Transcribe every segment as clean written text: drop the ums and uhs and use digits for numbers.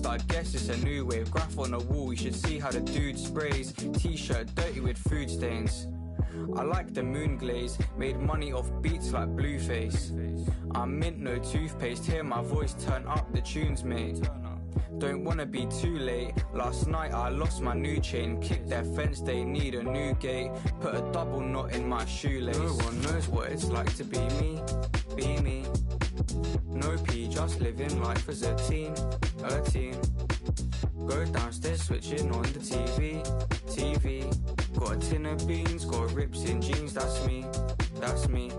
I guess it's a new wave. Graph on the wall, you should see how the dude sprays. T-shirt dirty with food stains. I like the moon glaze, made money off beats like Blueface. I'm mint, no toothpaste, hear my voice, turn up the tunes, mate. Don't wanna be too late. Last night I lost my new chain. Kick their fence, they need a new gate. Put a double knot in my shoelace. No one knows what it's like to be me, be me. No P, just living life as a teen, a teen. Go downstairs, switching on the TV. Got a tin of beans, got rips in jeans, that's me, that's me.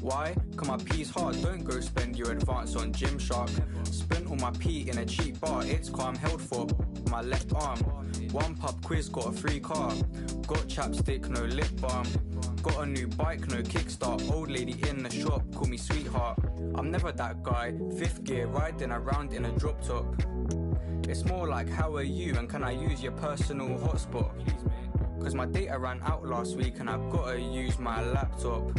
Why? Cause my P's hard, don't go spend your advance on Gymshark. Spent all my P in a cheap bar, it's calm held for my left arm. One pub quiz, got a free car. Got chapstick, no lip balm. Got a new bike, no kickstart. Old lady in the shop, call me sweetheart. I'm never that guy, fifth gear, riding around in a drop top. It's more like, how are you and can I use your personal hotspot? Cause my data ran out last week and I've gotta use my laptop.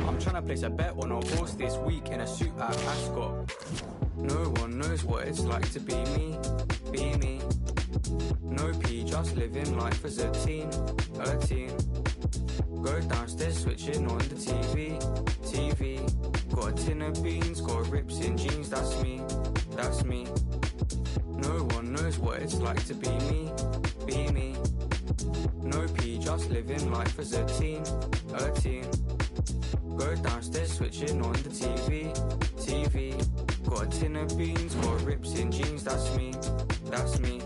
I'm trying to place a bet on a horse this week in a suit at Ascot. No one knows what it's like to be me, be me. No P, just living life as a teen, a teen. Go downstairs, switching on the TV. Got a tin of beans, got rips in jeans, that's me, that's me. No one knows what it's like to be me, be me. No P, just living life as a teen, a teen. Go downstairs, switching on the TV. Got a tin of beans, got rips in jeans, that's me, that's me.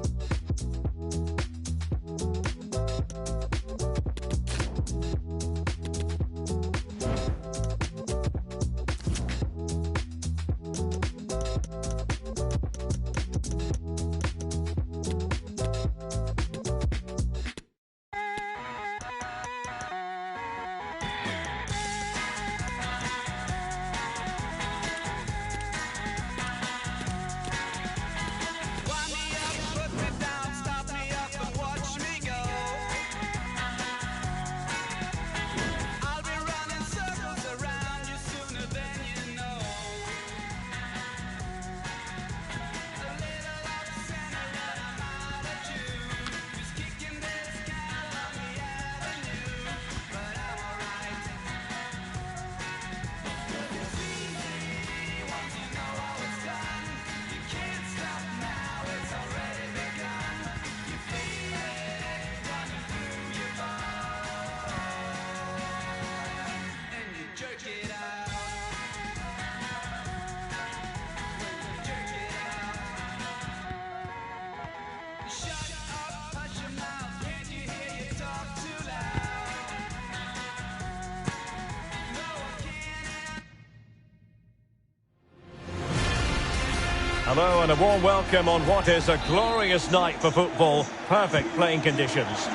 Hello and a warm welcome on what is a glorious night for football. Perfect playing conditions.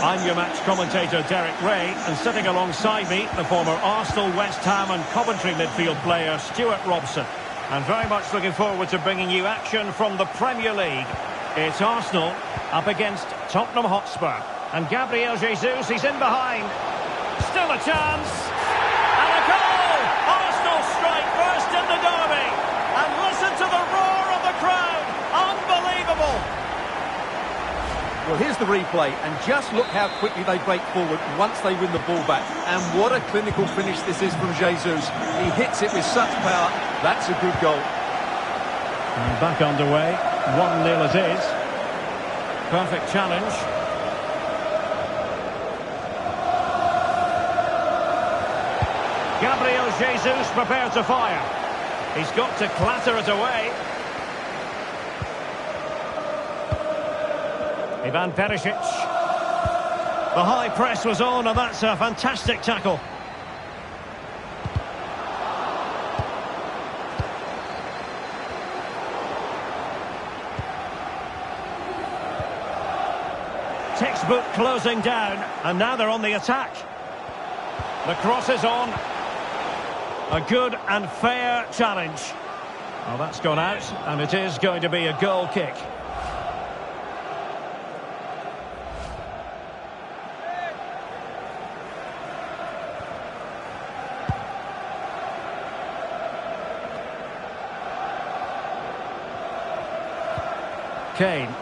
I'm your match commentator Derek Ray, and sitting alongside me, the former Arsenal, West Ham and Coventry midfield player Stuart Robson. And very much looking forward to bringing you action from the Premier League. It's Arsenal up against Tottenham Hotspur. And Gabriel Jesus, he's in behind. Still a chance. And a goal! Arsenal strike first in the derby. And listen to the roar of the crowd. Unbelievable. Well, here's the replay, and just look how quickly they break forward once they win the ball back. And what a clinical finish this is from Jesus. He hits it with such power. That's a good goal. And back underway. 1-0 it is. Perfect challenge. Gabriel Jesus prepared to fire. He's got to clatter it away. Ivan Perisic. The high press was on, and that's a fantastic tackle. Textbook closing down, and now they're on the attack. The cross is on. A good and fair challenge. Well, that's gone out, and it is going to be a goal kick. Kane.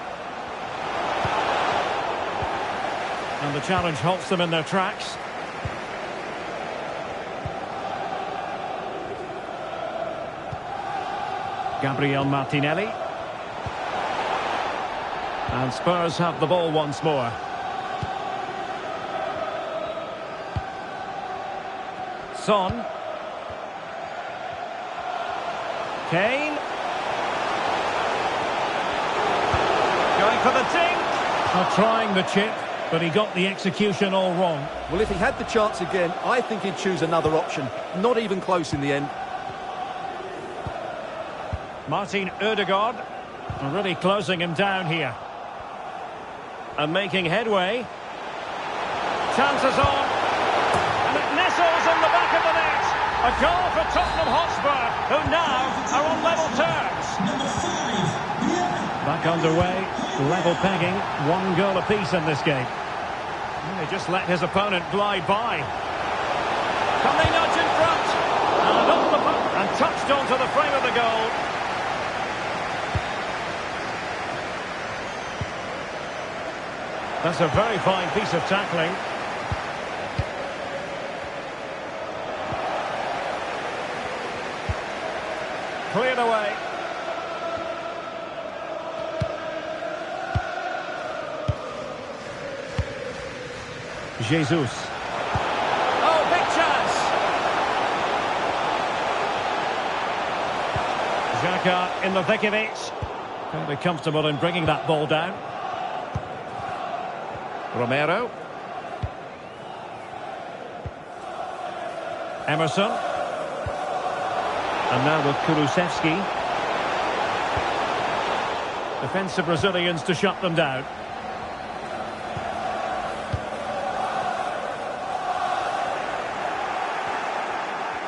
And the challenge halts them in their tracks. Gabriel Martinelli. And Spurs have the ball once more. Son. Kane. Going for the dink. Trying the chip, but he got the execution all wrong. Well, if he had the chance again, I think he'd choose another option. Not even close in the end. Martin Ødegaard. Really closing him down here. And making headway. Chances on. And it nestles in the back of the net. A goal for Tottenham Hotspur, who now are on level terms. Back underway, level pegging, 1 goal apiece in this game. And he just let his opponent glide by. Can they nudge in front? And off the puck and touched onto the frame of the goal. That's a very fine piece of tackling. Cleared away. Jesus. Oh, big chance. Xhaka in the thick of it. Fairly comfortable in bringing that ball down. Romero. Emerson. And now with Kulusevski. Defensive Brazilians to shut them down.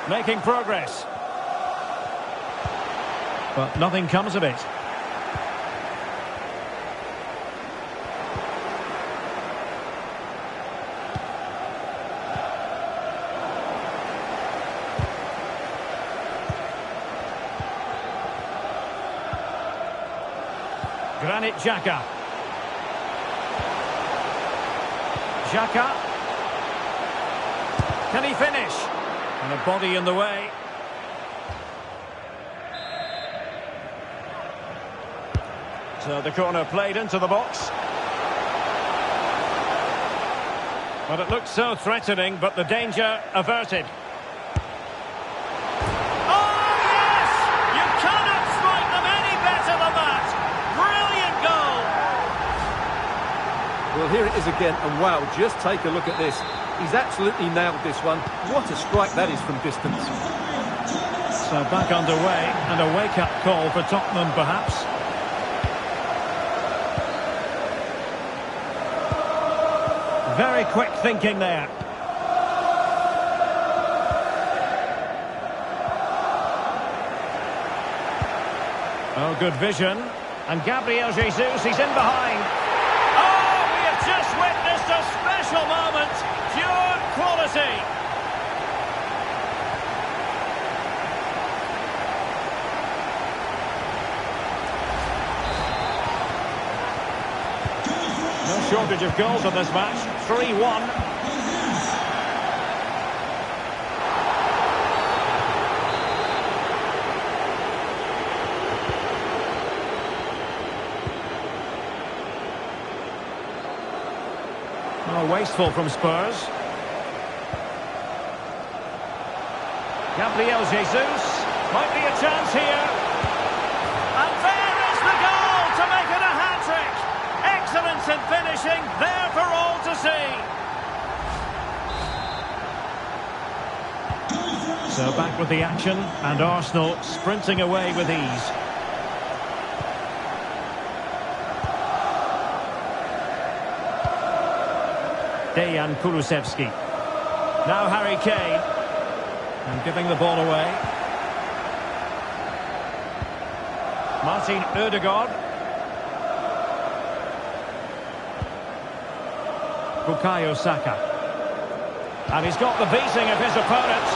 Making progress. But nothing comes of it. Granit Xhaka. Xhaka. Can he finish? And a body in the way. So the corner played into the box. But it looked so threatening, but the danger averted. Well, here it is again, and wow, just take a look at this. He's absolutely nailed this one. What a strike that is from distance. So back underway, and a wake-up call for Tottenham, perhaps. Very quick thinking there. Oh, good vision. And Gabriel Jesus, he's in behind. Just witnessed a special moment, pure quality. No shortage of goals in this match, 3-1. Wasteful from Spurs. Gabriel Jesus. Might be a chance here. And there is the goal to make it a hat-trick. Excellence in finishing, there for all to see. So back with the action, and Arsenal sprinting away with ease. Dejan Kulusevski. Now Harry Kane. And giving the ball away. Martin Ødegaard. Bukayo Saka. And he's got the beating of his opponent.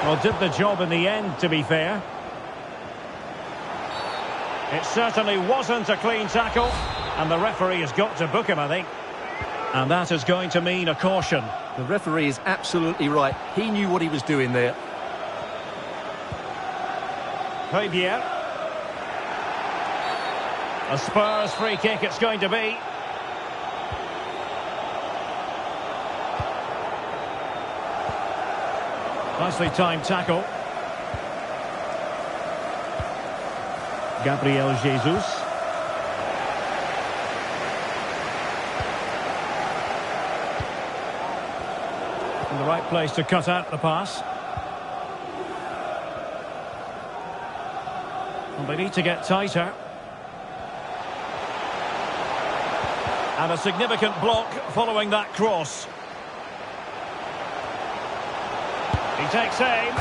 Well, did the job in the end, to be fair. It certainly wasn't a clean tackle, and the referee has got to book him, I think. And that is going to mean a caution. The referee is absolutely right. He knew what he was doing there. Højbjerg. A Spurs free kick it's going to be. Nicely timed tackle. Gabriel Jesus. In the right place to cut out the pass. And they need to get tighter. And a significant block following that cross. He takes aim.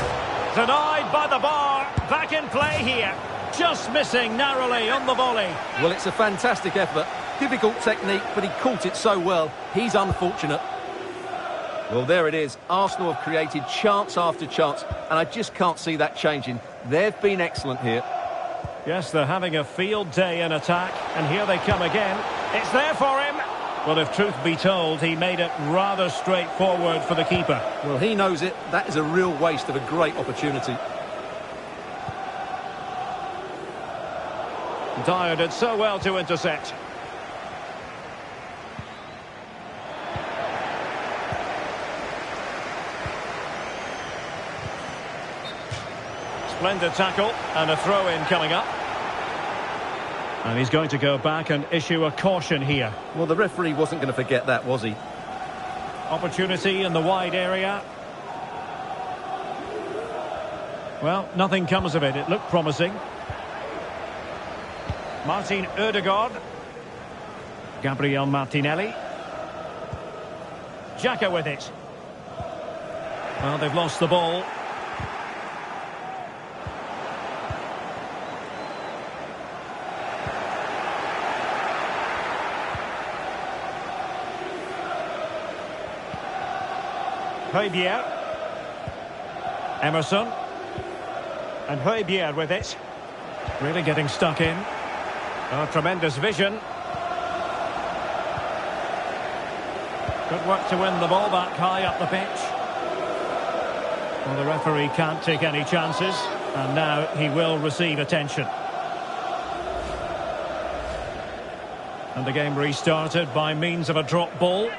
Denied by the bar. Back in play here. Just missing narrowly on the volley. Well, it's a fantastic effort. Difficult technique, but he caught it so well. He's unfortunate. Well, there it is. Arsenal have created chance after chance, and I just can't see that changing. They've been excellent here. Yes, they're having a field day in attack, and here they come again. It's there for him. Well, if truth be told, he made it rather straightforward for the keeper. Well, he knows it. That is a real waste of a great opportunity. Dyer did so well to intercept. Splendid tackle and a throw-in coming up. And he's going to go back and issue a caution here. Well, the referee wasn't going to forget that, was he? Opportunity in the wide area. Well, nothing comes of it. It looked promising. Martin Ødegaard. Gabriel Martinelli. Xhaka with it. Well, they've lost the ball. Højbjerg. Emerson. And Højbjerg with it. Really getting stuck in. Oh, tremendous vision. Good work to win the ball back high up the pitch. Well, the referee can't take any chances. And now he will receive attention. And the game restarted by means of a drop ball.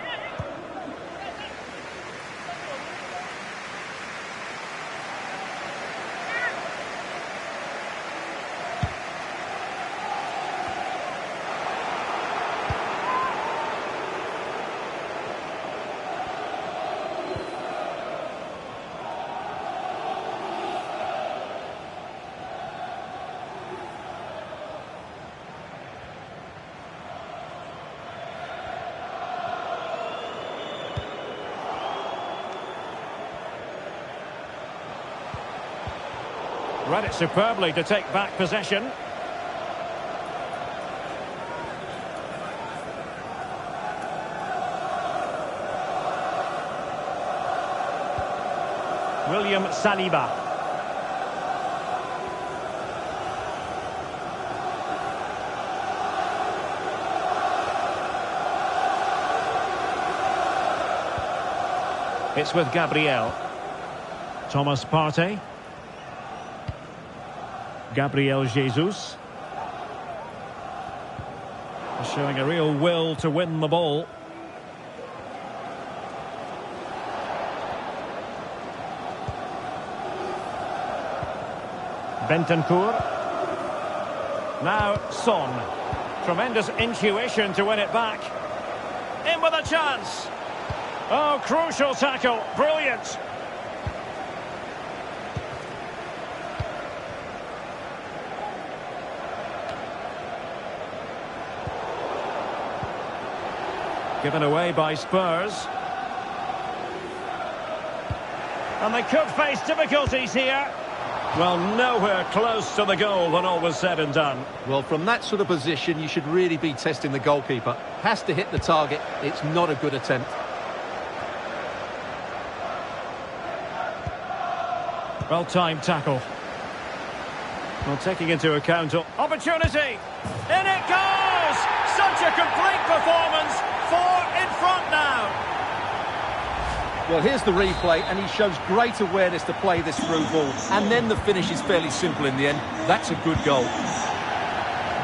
Read it superbly to take back possession. William Saliba. It's with Gabriel. Thomas Partey. Gabriel Jesus. Showing a real will to win the ball. Bentancur. Now Son. Tremendous intuition to win it back. In with a chance. Oh, crucial tackle. Brilliant. Given away by Spurs. And they could face difficulties here. Well, nowhere close to the goal when all was said and done. Well, from that sort of position, you should really be testing the goalkeeper. Has to hit the target. It's not a good attempt. Well-timed tackle. Well, taking into account opportunity. In it goes! Such a complete performance. 4 in front now. Well, here's the replay, and he shows great awareness to play this through ball. And then the finish is fairly simple in the end. That's a good goal.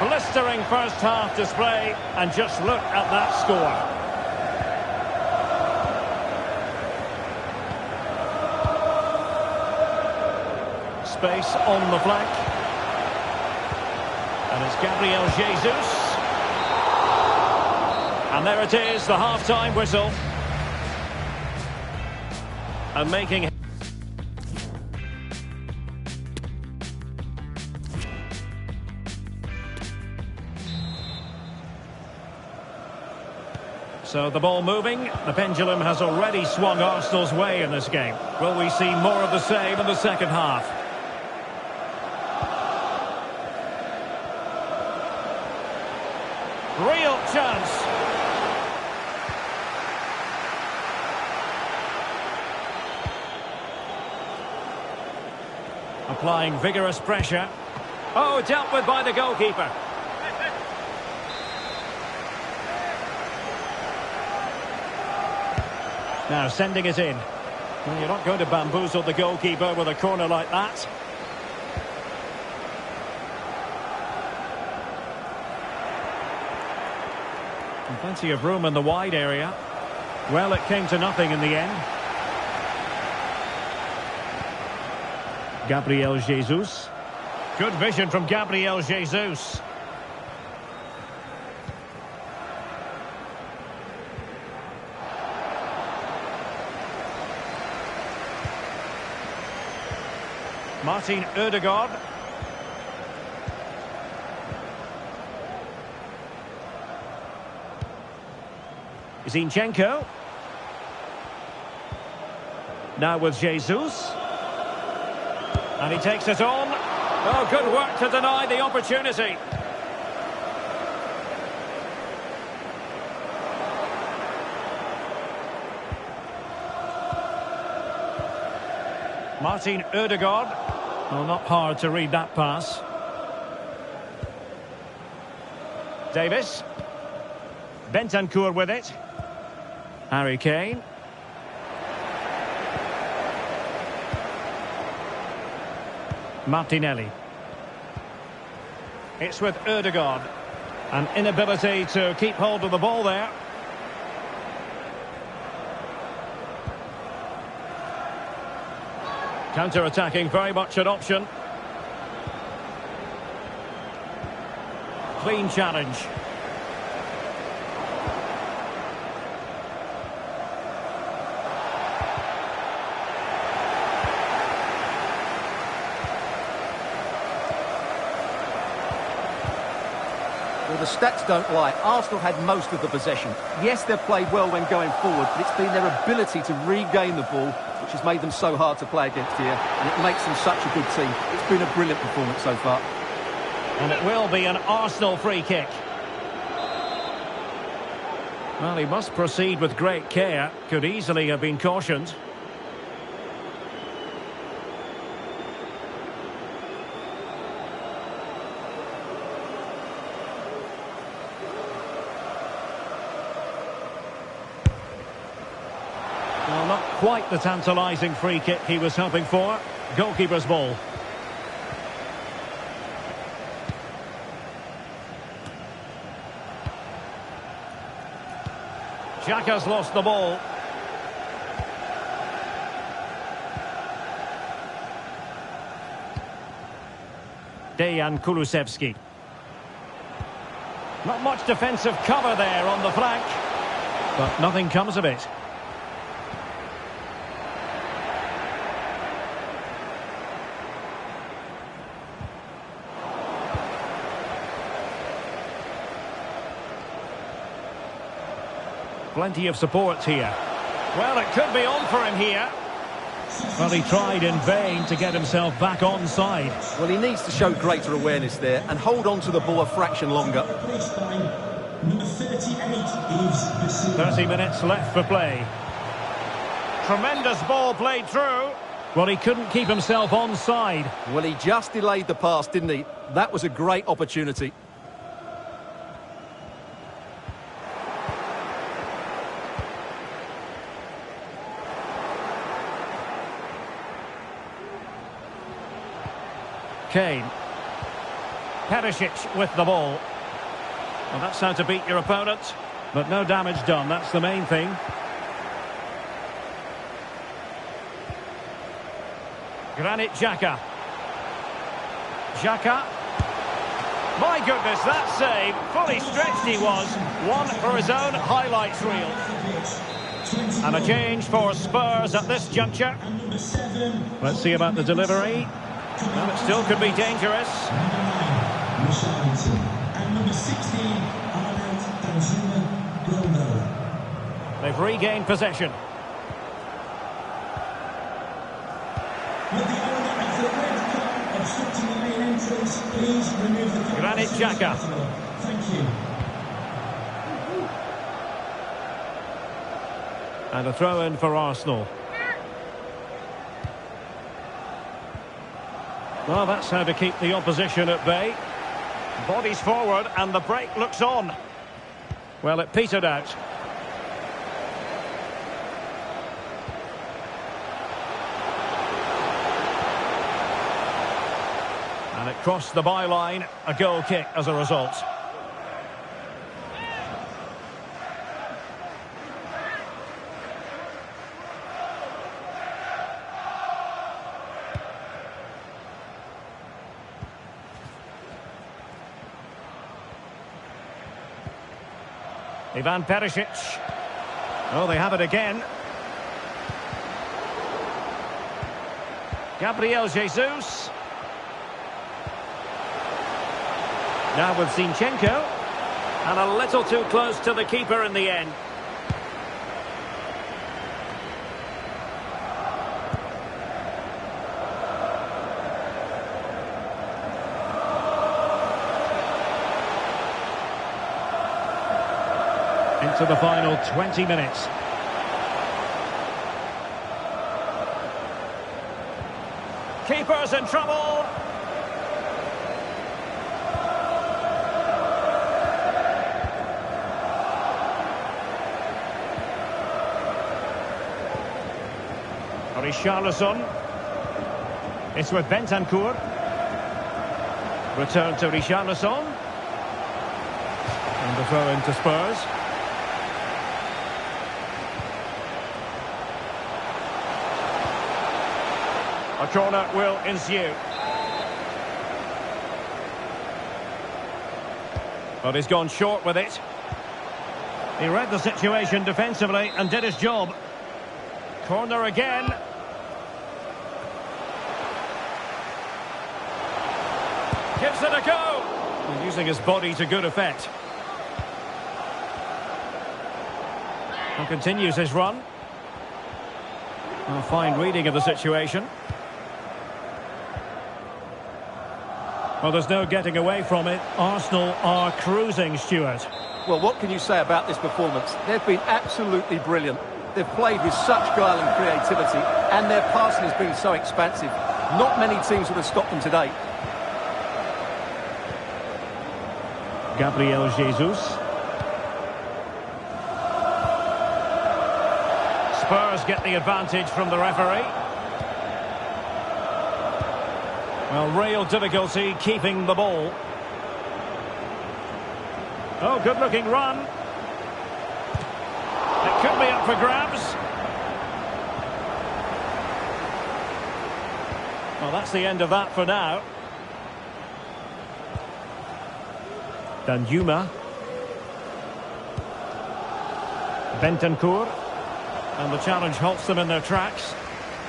Blistering first half display, and just look at that score. Space on the flank. And it's Gabriel Jesus. And there it is, the half-time whistle. And making... So the ball moving. The pendulum has already swung Arsenal's way in this game. Will we see more of the same in the second half? Real chance. Applying vigorous pressure. Oh, dealt with by the goalkeeper. Now sending it in. Well, you're not going to bamboozle the goalkeeper with a corner like that. And plenty of room in the wide area. Well, it came to nothing in the end. Gabriel Jesus. Good vision from Gabriel Jesus. Martin Ødegaard. Zinchenko. Now with Jesus. And he takes it on. Oh, good work to deny the opportunity. Martin Ødegaard. Well, not hard to read that pass. Davis. Bentancur with it. Harry Kane. Martinelli. It's with Ødegaard. An inability to keep hold of the ball there. Counter-attacking, very much an option. Clean challenge. Well, the stats don't lie. Arsenal had most of the possession. Yes, they've played well when going forward, but it's been their ability to regain the ball which has made them so hard to play against here, and it makes them such a good team. It's been a brilliant performance so far. And it will be an Arsenal free kick. Well, he must proceed with great care. Could easily have been cautioned. Well, not quite the tantalising free kick he was hoping for. Goalkeeper's ball. Xhaka's lost the ball. Dejan Kulusevski. Not much defensive cover there on the flank, but nothing comes of it. Plenty of support here. Well, it could be on for him here. Well, he tried in vain to get himself back on side. Well, he needs to show greater awareness there and hold on to the ball a fraction longer. 30 minutes left for play. Tremendous ball played through. Well, he couldn't keep himself onside. Well, he just delayed the pass, didn't he? That was a great opportunity. Kane. Perisic with the ball. Well, that's how to beat your opponent. But no damage done, that's the main thing. Granit Xhaka. Xhaka. My goodness, that save. Fully stretched he was. One for his own highlights reel. And a change for Spurs at this juncture. Let's see about the delivery. Well, it still could be dangerous. They've regained possession. Granit Xhaka. Thank you. And a throw-in for Arsenal. Well, that's how to keep the opposition at bay. Bodies forward and the break looks on. Well, it petered out. And it crossed the byline, a goal kick as a result. Ivan Perisic. Oh, they have it again. Gabriel Jesus. Now with Zinchenko. And a little too close to the keeper in the end. Into the final 20 minutes. Keeper's in trouble. Richarlison. It's with Bentancur. Return to Richarlison. And the throw into Spurs. A corner will ensue. But he's gone short with it. He read the situation defensively and did his job. Corner again. Gives it a go. And using his body to good effect. And continues his run. A fine reading of the situation. Well, there's no getting away from it. Arsenal are cruising, Stuart. Well, what can you say about this performance? They've been absolutely brilliant. They've played with such guile and creativity, and their passing has been so expansive. Not many teams would have stopped them today. Gabriel Jesus. Spurs get the advantage from the referee. Well, real difficulty keeping the ball. Oh, good-looking run. It could be up for grabs. Well, that's the end of that for now. Danjuma. Bentancur. And the challenge halts them in their tracks.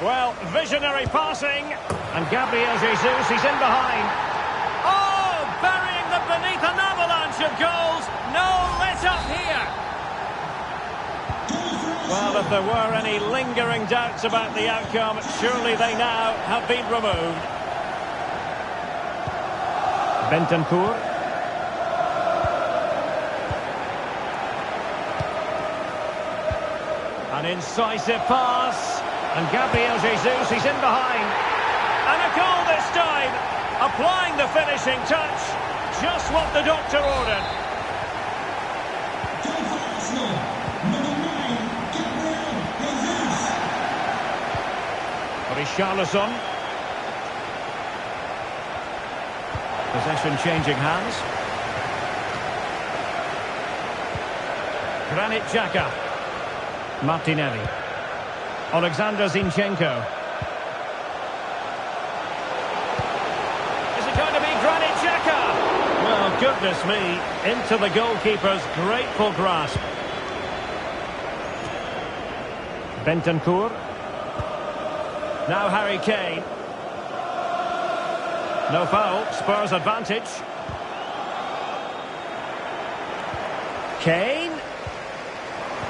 Well, visionary passing. And Gabriel Jesus, he's in behind. Oh, burying them beneath an avalanche of goals. No let-up here. Well, if there were any lingering doubts about the outcome, surely they now have been removed. Bentancur. An incisive pass. And Gabriel Jesus, he's in behind. And a goal this time. Applying the finishing touch. Just what the doctor ordered. Richarlison. Possession changing hands. Granit Xhaka. Martinelli. Alexander Zinchenko. Is it going to be Granit Xhaka? Well, goodness me, into the goalkeeper's grateful grasp. Bentancur. Now Harry Kane. No foul, Spurs advantage. Kane.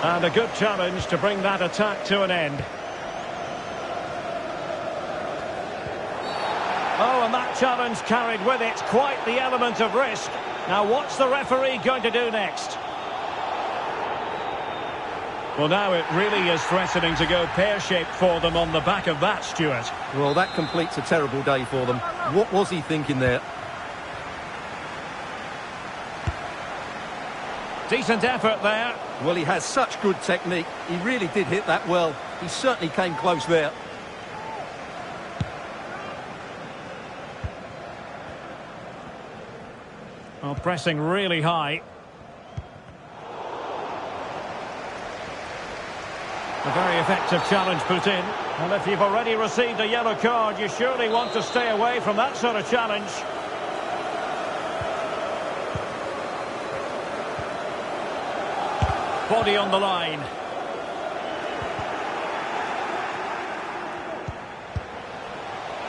And a good challenge to bring that attack to an end. Oh, and that challenge carried with it quite the element of risk. Now, what's the referee going to do next? Well, now it really is threatening to go pear-shaped for them on the back of that, Stuart. Well, that completes a terrible day for them. What was he thinking there? Decent effort there. Well, he has such good technique. He really did hit that well. He certainly came close there. Oh, pressing really high. A very effective challenge put in. And if you've already received a yellow card, you surely want to stay away from that sort of challenge. Body on the line.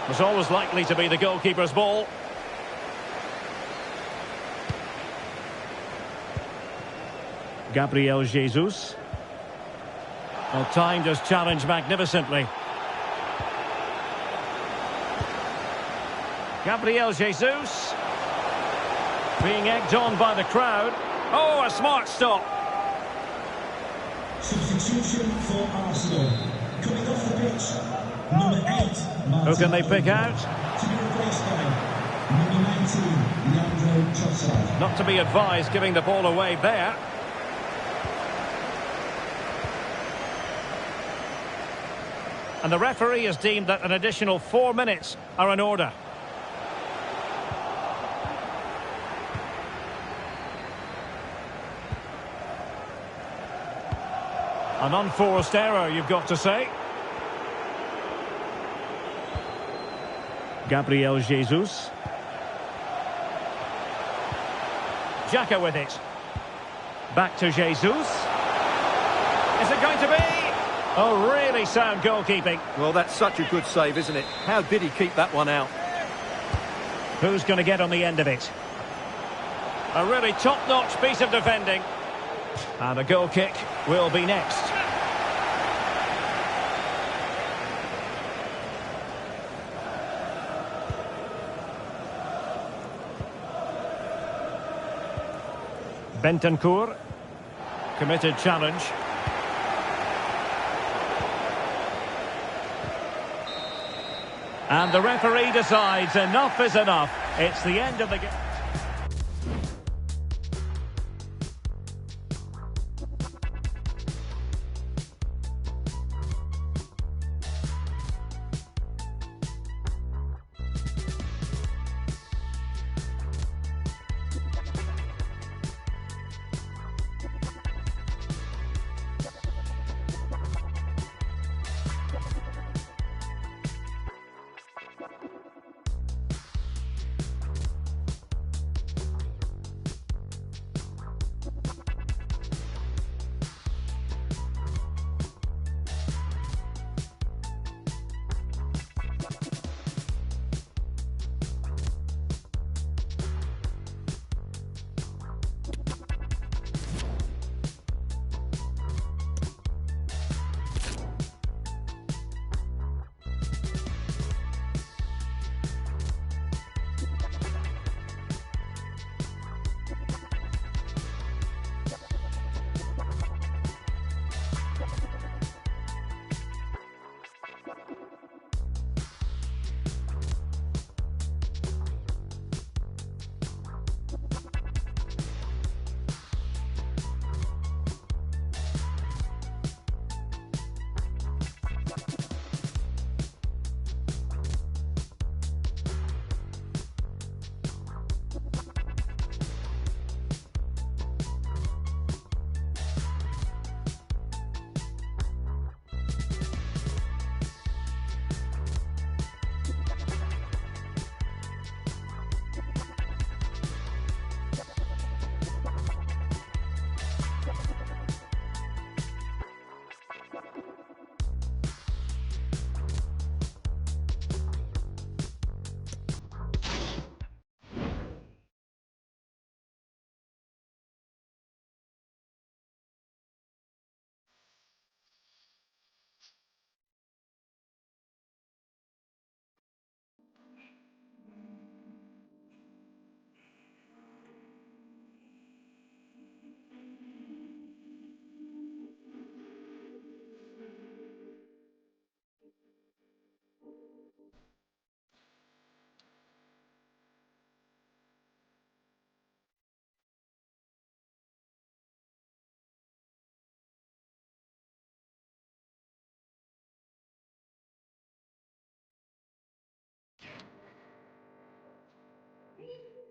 Was always likely to be the goalkeeper's ball. Gabriel Jesus. Well, timed his challenge magnificently. Gabriel Jesus. Being egged on by the crowd. Oh, a smart stop. Substitution for Arsenal. Coming off the pitch, number 8, Martin. Who can they pick out? To be replaced by number 19, Leandro Trossard. Not to be advised giving the ball away there. And the referee has deemed that an additional 4 minutes are in order. An unforced error, you've got to say. Gabriel Jesus. Xhaka with it. Back to Jesus. Is it going to be? Oh, really sound goalkeeping. Well, that's such a good save, isn't it? How did he keep that one out? Who's going to get on the end of it? A really top-notch piece of defending. And a goal kick will be next. Bentancur. Committed challenge. And the referee decides enough is enough. It's the end of the game.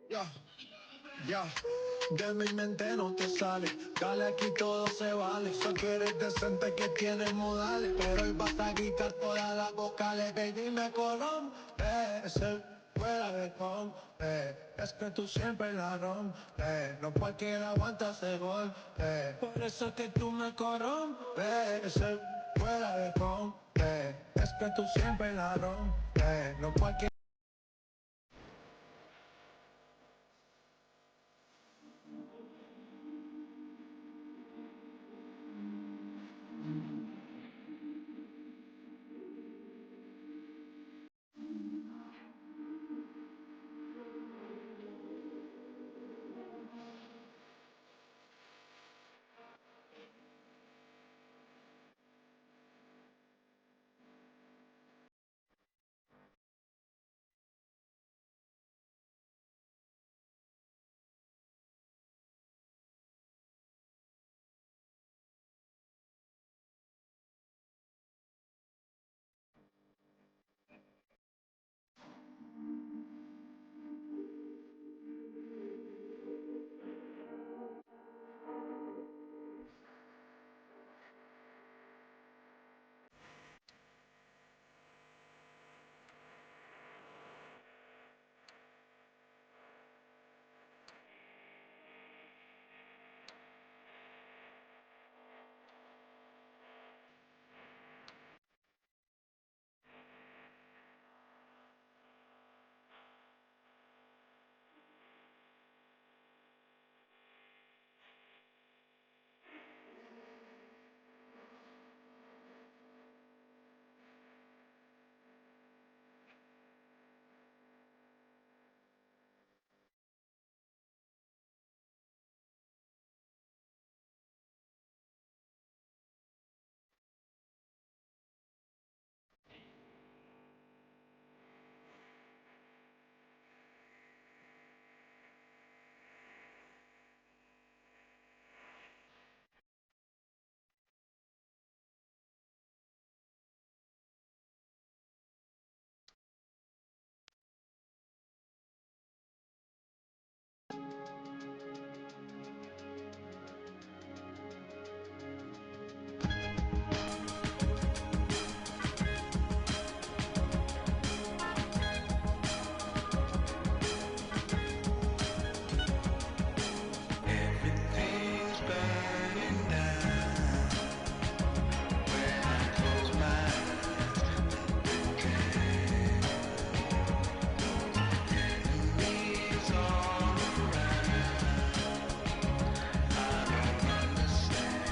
Ya, ya, de mi mente no te sale. Dale, aquí todo se vale. So que eres decente, que tienes modales. Pero hoy vas a gritar todas las vocales. Baby, me corrompe. Es el fuera de compe. Es que tú siempre la rompes. No cualquiera aguanta ese golpe. Por eso es que tú me corrompes. Es el fuera de compe. Es que tú siempre la rompes. No cualquiera. Everything's burning down when I close my enemies all around. I don't understand.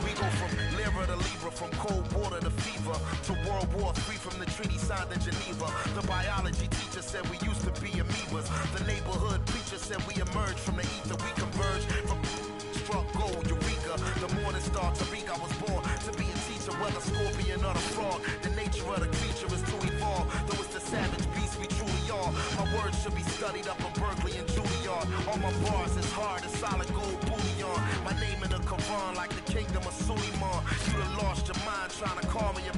We go from Lyra to Libra, from cold water to fever, to World War III, from the treaty signed in Geneva. The biology teacher said we used to be amoebas. The neighborhood preacher said we emerged from the ether. We converged from struck gold, Eureka. The morning star, Tariq, I was born to be a teacher, whether scorpion or the frog. The nature of the creature is to evolve, though it's the savage beast we truly are. My words should be studied up in Berkeley and Juilliard. All my bars is hard as solid gold bullion. My name in the Quran like the kingdom of Suleiman. You done lost your mind trying to call me a...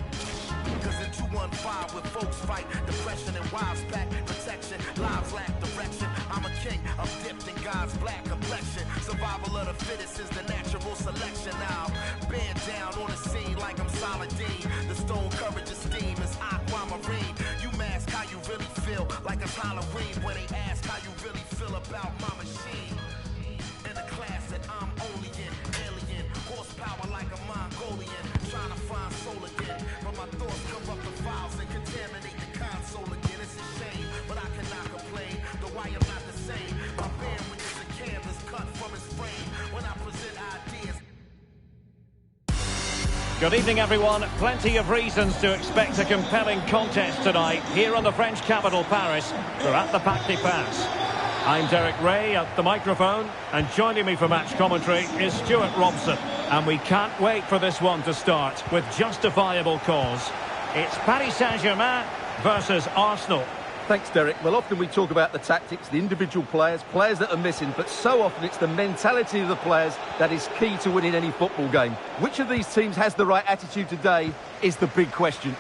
Cause in 215 with folks fight depression and wives pack protection, lives lack direction. I'm a king, I'm dipped in God's black complexion. Survival of the fittest is the natural selection. Now bend down on the scene like I'm Saladin. The stone courage of steam is aquamarine. You mask how you really feel like it's Halloween when they ask how you really feel about my machine. In the class that I'm only in, alien horsepower like a Mongolian, trying to find soul again, but my thoughts corrupt the files and contaminate the console again. It's a shame, but I cannot complain, though I am not the same. My bandwidth is a canvas cut from his frame. When I present ideas. Good evening, everyone. Plenty of reasons to expect a compelling contest tonight here on the French capital, Paris. We're at the Parc des Princes. I'm Derek Ray at the microphone, and joining me for match commentary is Stuart Robson. And we can't wait for this one to start with justifiable cause. It's Paris Saint-Germain versus Arsenal. Thanks, Derek. Well, often we talk about the tactics, the individual players that are missing, but so often it's the mentality of the players that is key to winning any football game. Which of these teams has the right attitude today is the big question.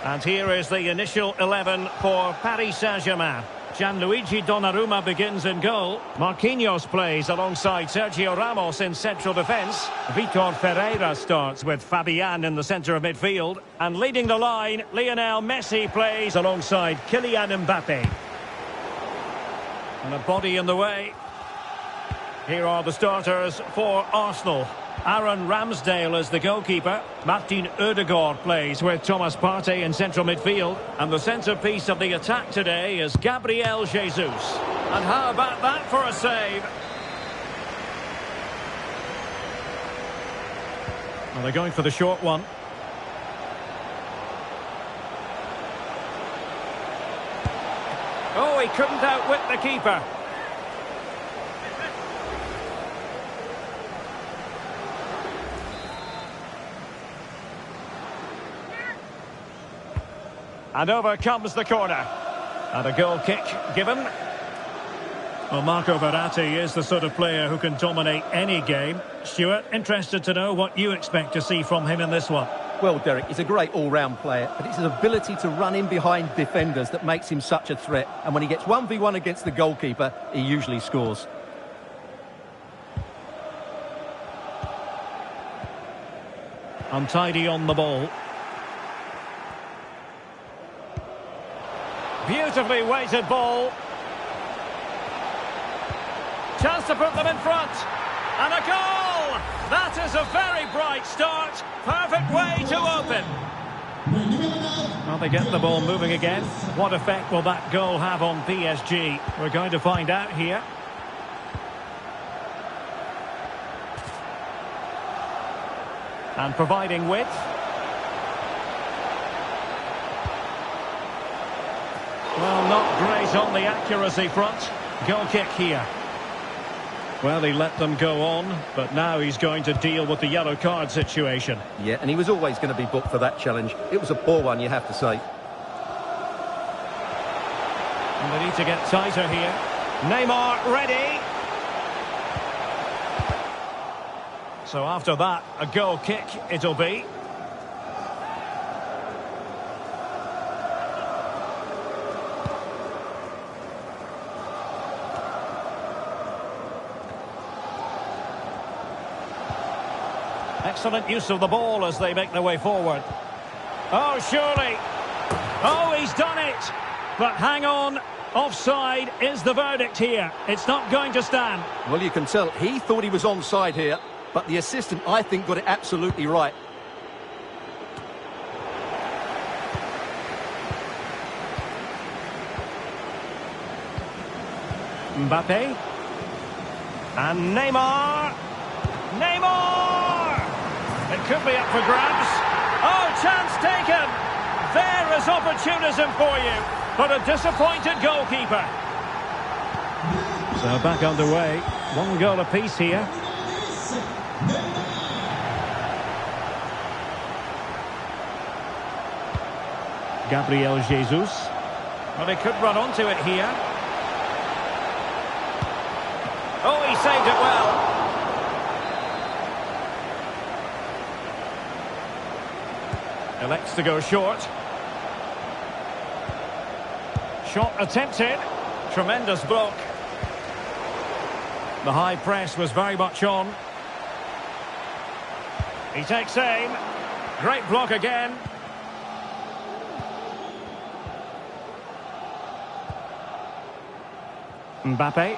And here is the initial 11 for Paris Saint-Germain. Gianluigi Donnarumma begins in goal. Marquinhos plays alongside Sergio Ramos in central defence. Vitor Ferreira starts with Fabian in the centre of midfield. And leading the line, Lionel Messi plays alongside Kylian Mbappe. And a body in the way. Here are the starters for Arsenal. Aaron Ramsdale is the goalkeeper. Martin Ødegaard plays with Thomas Partey in central midfield. And the centrepiece of the attack today is Gabriel Jesus. And how about that for a save? Well, they're going for the short one. Oh, he couldn't outwit the keeper. And over comes the corner. And a goal kick given. Well, Marco Verratti is the sort of player who can dominate any game. Stuart, interested to know what you expect to see from him in this one. Well, Derek, he's a great all-round player, but it's his ability to run in behind defenders that makes him such a threat. And when he gets 1v1 against the goalkeeper, he usually scores. Untidy on the ball. Beautifully weighted ball. Chance to put them in front. And a goal! That is a very bright start. Perfect way to open. Well, they get the ball moving again. What effect will that goal have on PSG? We're going to find out here. And providing width. Well, not great on the accuracy front. Goal kick here. Well, he let them go on, but now he's going to deal with the yellow card situation. Yeah, and he was always going to be booked for that challenge. It was a poor one, you have to say. And they need to get tighter here. Neymar ready. So after that, a goal kick it'll be. Excellent use of the ball as they make their way forward. Oh, surely. Oh, he's done it. But hang on. Offside is the verdict here. It's not going to stand. Well, you can tell he thought he was onside here, but the assistant, I think, got it absolutely right. Mbappe. And Neymar. Neymar! It could be up for grabs. Oh, chance taken. There is opportunism for you, but a disappointed goalkeeper. So back underway. One goal apiece here. Gabriel Jesus. Well, he could run onto it here. Oh, he saved it well. Elects to go short. Shot attempted. Tremendous block. The high press was very much on. He takes aim. Great block again. Mbappe.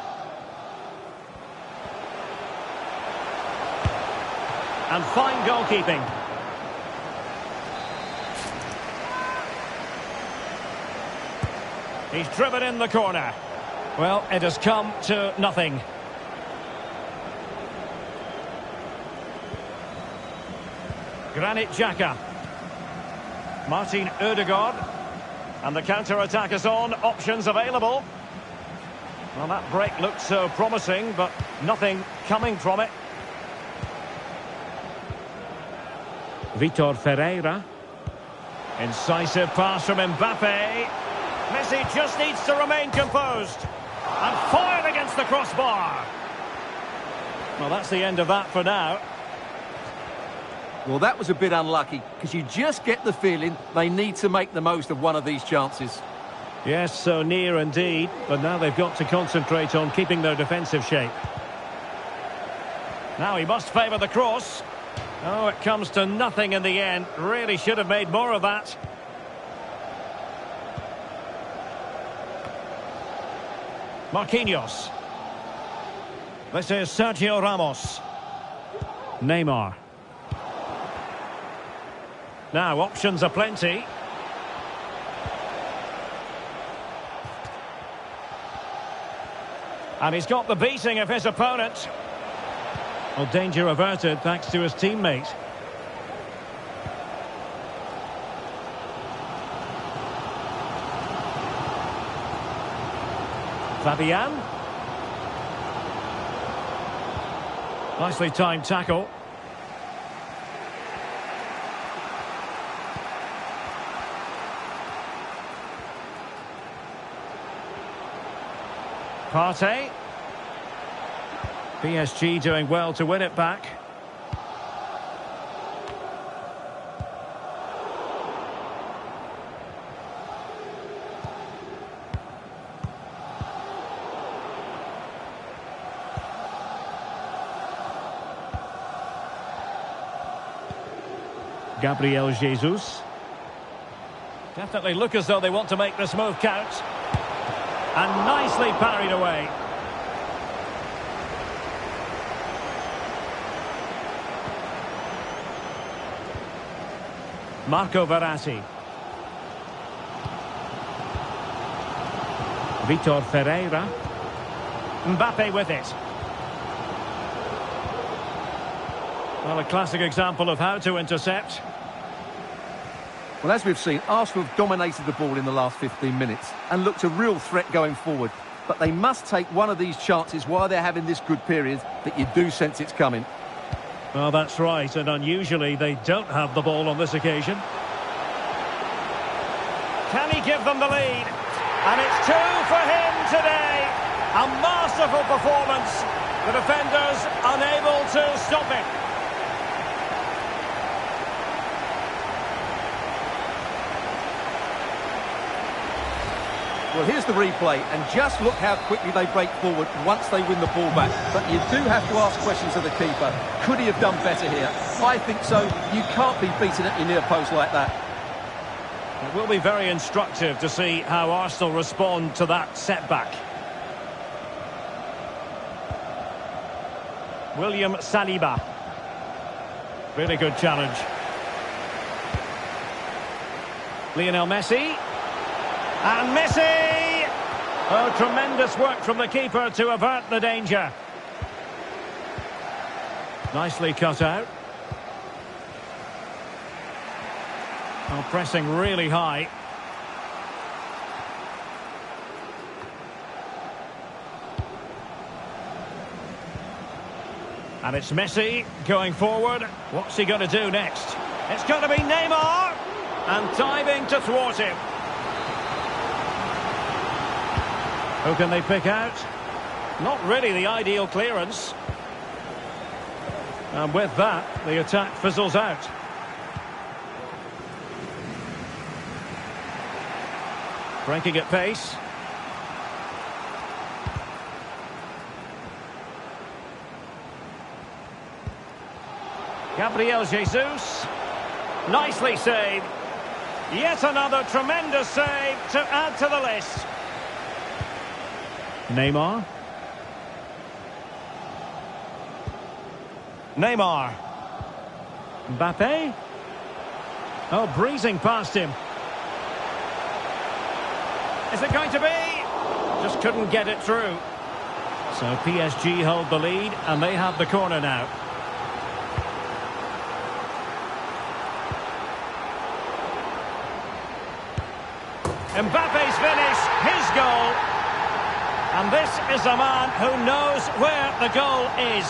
And fine goalkeeping. He's driven in the corner. Well, it has come to nothing. Granit Xhaka. Martin Ødegaard. And the counter-attack is on. Options available. Well, that break looked so promising, but nothing coming from it. Vitor Ferreira. Incisive pass from Mbappe. Messi just needs to remain composed. And fired against the crossbar. Well, that's the end of that for now. Well, that was a bit unlucky, because you just get the feeling they need to make the most of one of these chances. Yes, so near indeed, but now they've got to concentrate on keeping their defensive shape. Now he must favour the cross. Oh, it comes to nothing in the end. Really should have made more of that. Marquinhos. This is Sergio Ramos. Neymar. Now, options are plenty. And he's got the beating of his opponent. Well, danger averted thanks to his teammate. Fabian. Nicely timed tackle. Partey. PSG doing well to win it back. Gabriel Jesus. Definitely look as though they want to make this move count. And nicely parried away. Marco Verratti. Vitor Ferreira. Mbappe with it. Well, a classic example of how to intercept. Well, as we've seen, Arsenal have dominated the ball in the last 15 minutes and looked a real threat going forward. But they must take one of these chances while they're having this good period that you do sense it's coming. Well, that's right, and unusually they don't have the ball on this occasion. Can he give them the lead? And it's 2 for him today. A masterful performance. The defenders unable to stop it. Well, here's the replay, and just look how quickly they break forward once they win the ball back. But you do have to ask questions of the keeper. Could he have done better here? I think so. You can't be beaten at your near post like that. It will be very instructive to see how Arsenal respond to that setback. William Saliba. Really good challenge. Lionel Messi. And Messi! Oh, tremendous work from the keeper to avert the danger. Nicely cut out. Oh, pressing really high. And it's Messi going forward. What's he going to do next? It's going to be Neymar! And diving to thwart him. Who can they pick out? Not really the ideal clearance. And with that, the attack fizzles out. Breaking at pace. Gabriel Jesus. Nicely saved. Yet another tremendous save to add to the list. Neymar. Neymar. Mbappe. Oh, breezing past him. Is it going to be? Just couldn't get it through. So PSG hold the lead and they have the corner now. Mbappe's finish, his goal. And this is a man who knows where the goal is.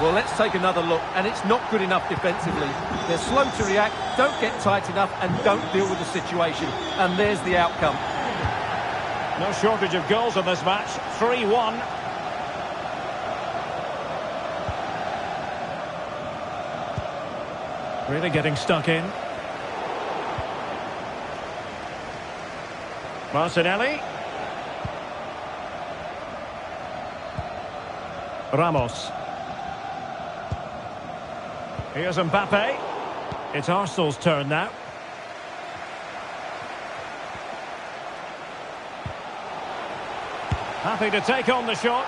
Well, let's take another look, and it's not good enough defensively. They're slow to react, don't get tight enough, and don't deal with the situation. And there's the outcome. No shortage of goals in this match. 3-1. Really getting stuck in. Martinelli. Ramos. Here's Mbappe. It's Arsenal's turn now. Happy to take on the shot.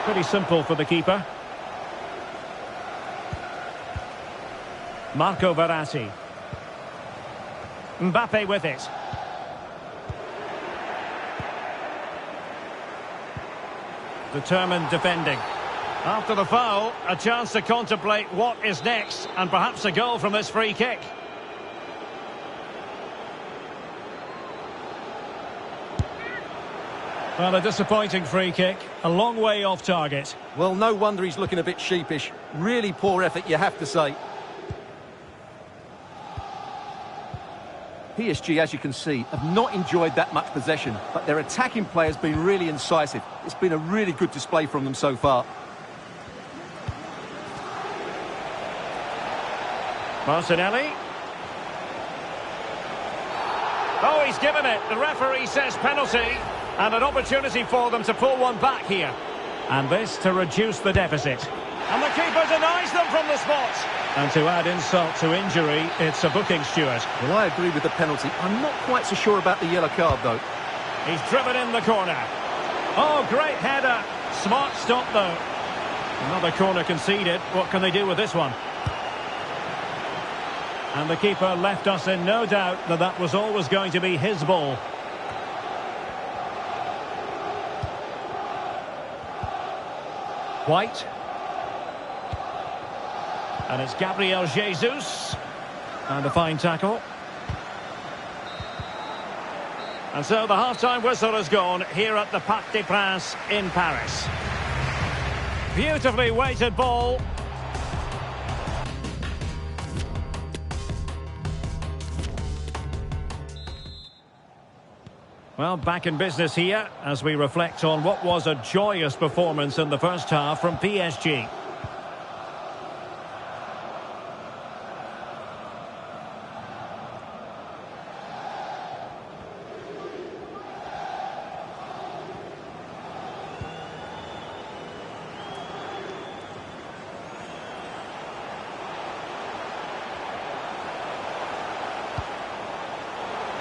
Pretty simple for the keeper. Marco Verratti. Mbappe with it. Determined defending. After the foul, a chance to contemplate what is next, and perhaps a goal from this free kick. Well, a disappointing free kick, a long way off target. Well, no wonder he's looking a bit sheepish. Really poor effort, you have to say. PSG, as you can see, have not enjoyed that much possession, but their attacking play has been really incisive. It's been a really good display from them so far. Martinelli. Oh, he's given it. The referee says penalty, and an opportunity for them to pull one back here. And this to reduce the deficit. And the keeper denies them from the spot. And to add insult to injury, it's a booking, Stuart. Well, I agree with the penalty. I'm not quite so sure about the yellow card, though. He's driven in the corner. Oh, great header. Smart stop, though. Another corner conceded. What can they do with this one? And the keeper left us in no doubt that that was always going to be his ball. White. And it's Gabriel Jesus. And a fine tackle. And so the half-time whistle has gone here at the Parc des Princes in Paris. Beautifully weighted ball. Well, back in business here as we reflect on what was a joyous performance in the first half from PSG.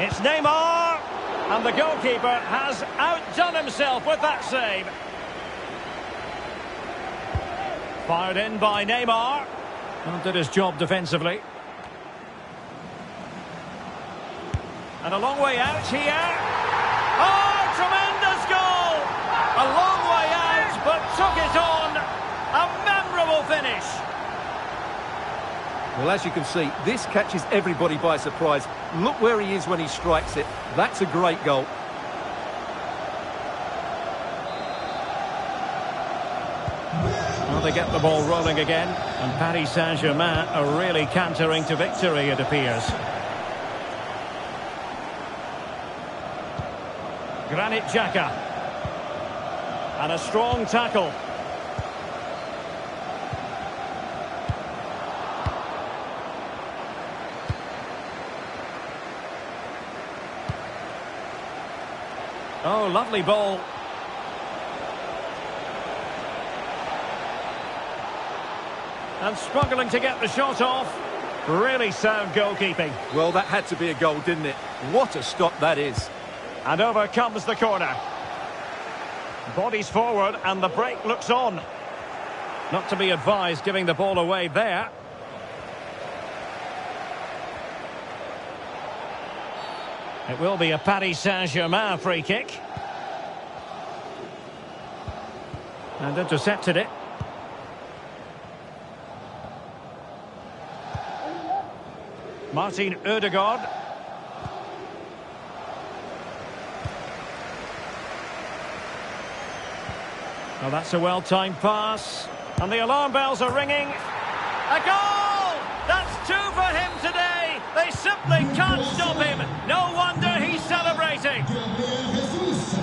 It's Neymar, and the goalkeeper has outdone himself with that save. Fired in by Neymar, and did his job defensively. And a long way out here. Oh, tremendous goal! A long way out, but took it on. A memorable finish. Well, as you can see, this catches everybody by surprise. Look where he is when he strikes it. That's a great goal. Well, they get the ball rolling again, and Paris Saint-Germain are really cantering to victory, it appears. Granit Xhaka. And a strong tackle. Oh, lovely ball. And struggling to get the shot off. Really sound goalkeeping. Well, that had to be a goal, didn't it? What a stop that is. And over comes the corner. Bodies forward and the break looks on. Not to be advised giving the ball away there. It will be a Paris Saint-Germain free kick. And intercepted it. Martin Ødegaard. Well, that's a well-timed pass. And the alarm bells are ringing. A goal! That's two for him today. They simply can't stop him. No wonder he's celebrating.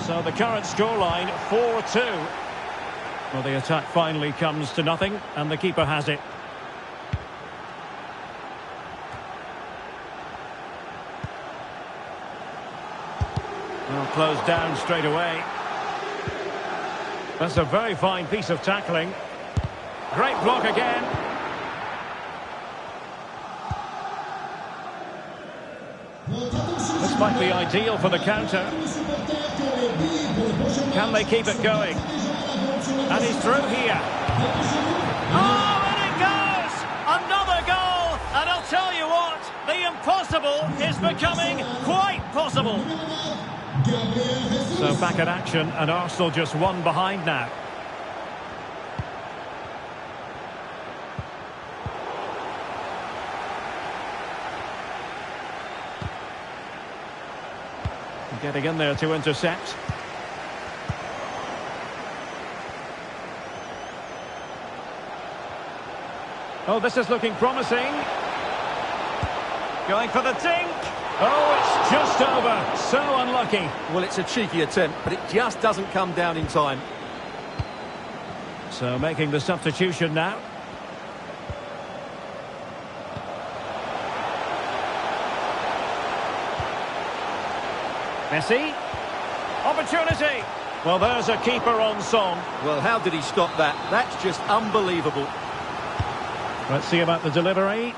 So the current scoreline, 4-2. Well, the attack finally comes to nothing, and the keeper has it. Well, closed down straight away. That's a very fine piece of tackling. Great block again. This might be ideal for the counter. Can they keep it going? And he's through here. Oh, and it goes! Another goal! And I'll tell you what, the impossible is becoming quite possible. So back in action, and Arsenal just one behind now. Getting in there to intercept. Oh, this is looking promising. Going for the dink. Oh, it's just over. So unlucky. Well, it's a cheeky attempt, but it just doesn't come down in time. So making the substitution now. Messi. Opportunity. Well, there's a keeper on song. Well, how did he stop that? That's just unbelievable. Let's see about the delivery.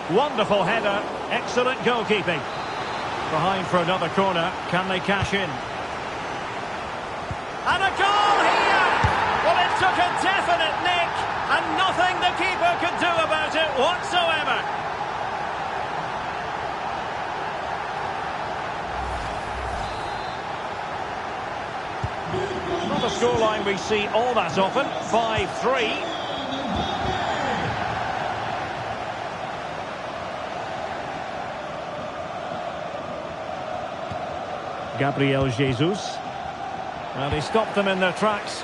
Wonderful header. Excellent goalkeeping. Behind for another corner. Can they cash in? And a goal here! Well, it took a definite nick, and nothing the keeper could do about it whatsoever. Not a scoreline we see all that often. 5-3. Gabriel Jesus. Well, he stopped them in their tracks.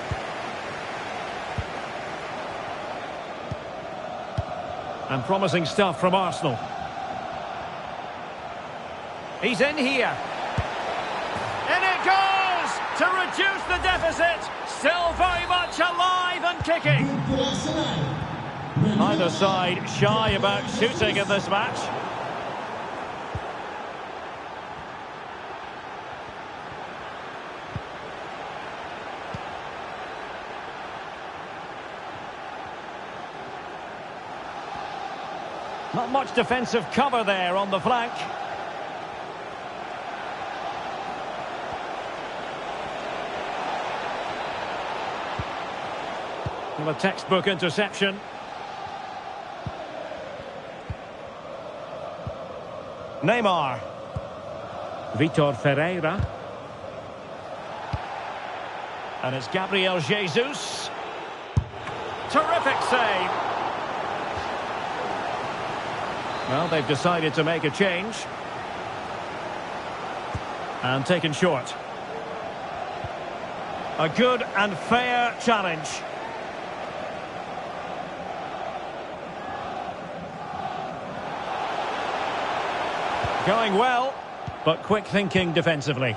And promising stuff from Arsenal. He's in here. In it goes! To reduce the deficit. Still very much alive and kicking. Either side shy about shooting in this match. Not much defensive cover there on the flank. Well, a textbook interception. Neymar. Vitor Ferreira. And it's Gabriel Jesus. Terrific save. Well, they've decided to make a change. And taken short. A good and fair challenge. Going well, but quick thinking defensively.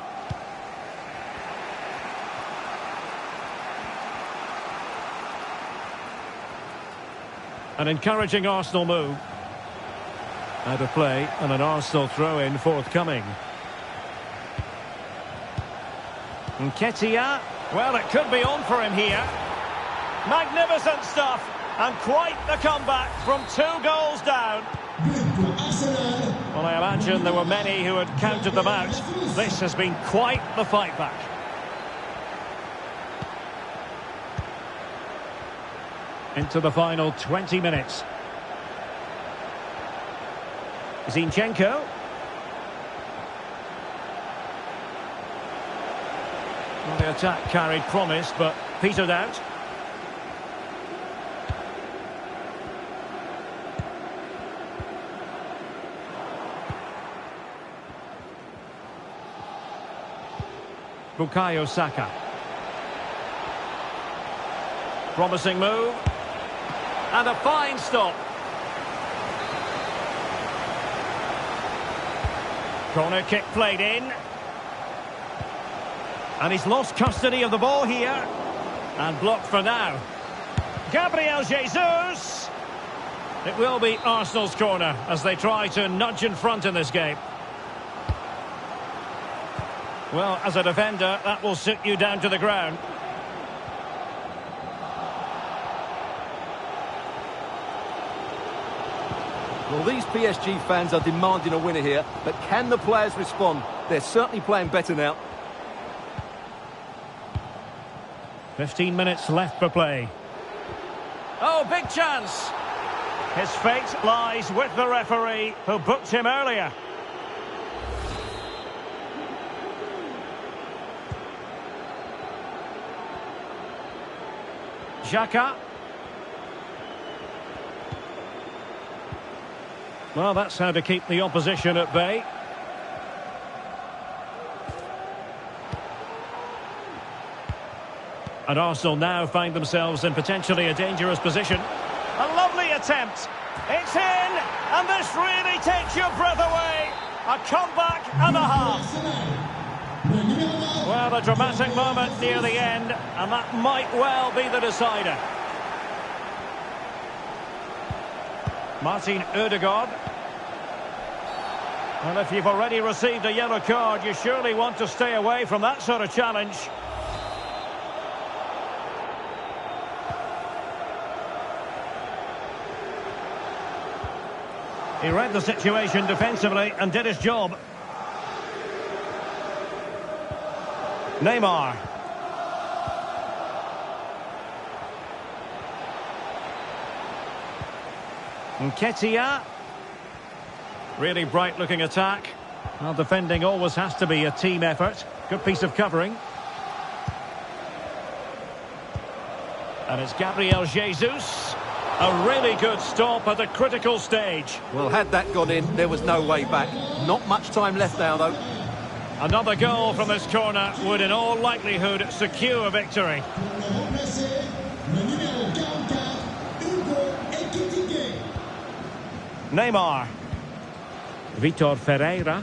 An encouraging Arsenal move. Out of play, and an Arsenal throw-in forthcoming. Nketiah, well, it could be on for him here. Magnificent stuff, and quite the comeback from 2 goals down. Well, I imagine there were many who had counted them out. This has been quite the fight back. Into the final 20 minutes. Zinchenko. Well, the attack carried promise, but petered out. Bukayo Saka. Promising move. And a fine stop. Corner kick played in. And he's lost custody of the ball here. And blocked for now. Gabriel Jesus. It will be Arsenal's corner as they try to nudge in front in this game. Well, as a defender, that will sit you down to the ground. Well, these PSG fans are demanding a winner here, but can the players respond? They're certainly playing better now. 15 minutes left for play. Oh, big chance! His fate lies with the referee, who booked him earlier. Xhaka. Well, that's how to keep the opposition at bay. And Arsenal now find themselves in potentially a dangerous position. A lovely attempt. It's in, and this really takes your breath away. A comeback and a half. Well, a dramatic moment near the end, and that might well be the decider. Martin Ødegaard. Well, if you've already received a yellow card, you surely want to stay away from that sort of challenge. He read the situation defensively and did his job. Neymar. Nketiah. Really bright-looking attack. Well, defending always has to be a team effort. Good piece of covering. And it's Gabriel Jesus. A really good stop at a critical stage. Well, had that gone in, there was no way back. Not much time left now, though. Another goal from this corner would in all likelihood secure victory. Neymar. Vitor Ferreira.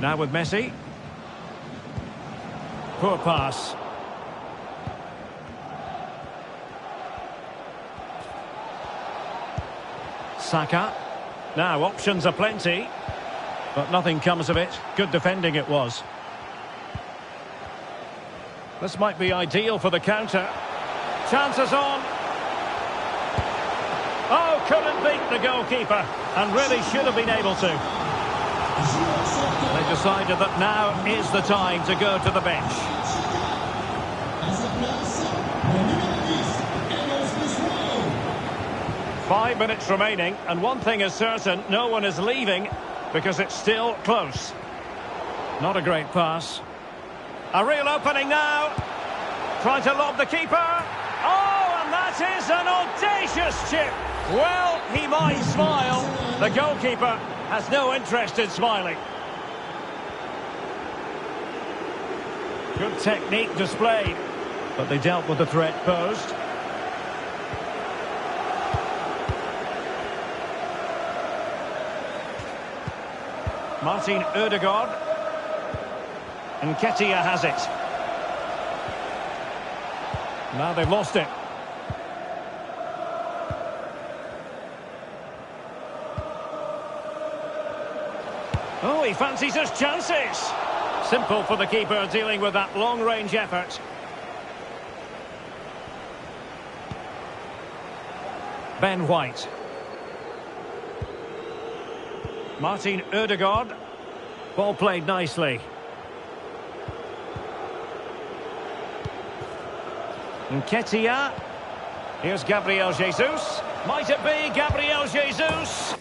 Now with Messi. Poor pass. Saka. Now options are plenty, but nothing comes of it. Good defending it was. This might be ideal for the counter. Chances on. Oh, couldn't beat the goalkeeper, and really should have been able to. They decided that now is the time to go to the bench. Five minutes remaining, and one thing is certain, no one is leaving because it's still close. Not a great pass. A real opening now. Trying to lob the keeper. Oh, and that is an audacious chip. Well, he might smile. The goalkeeper has no interest in smiling. Good technique displayed, but they dealt with the threat posed. Martin Ødegaard. And Nketiah has it. Now they've lost it. Oh, he fancies his chances. Simple for the keeper dealing with that long-range effort. Ben White. Martin Ødegaard. Ball played nicely. Nketiah. Here's Gabriel Jesus. Might it be Gabriel Jesus?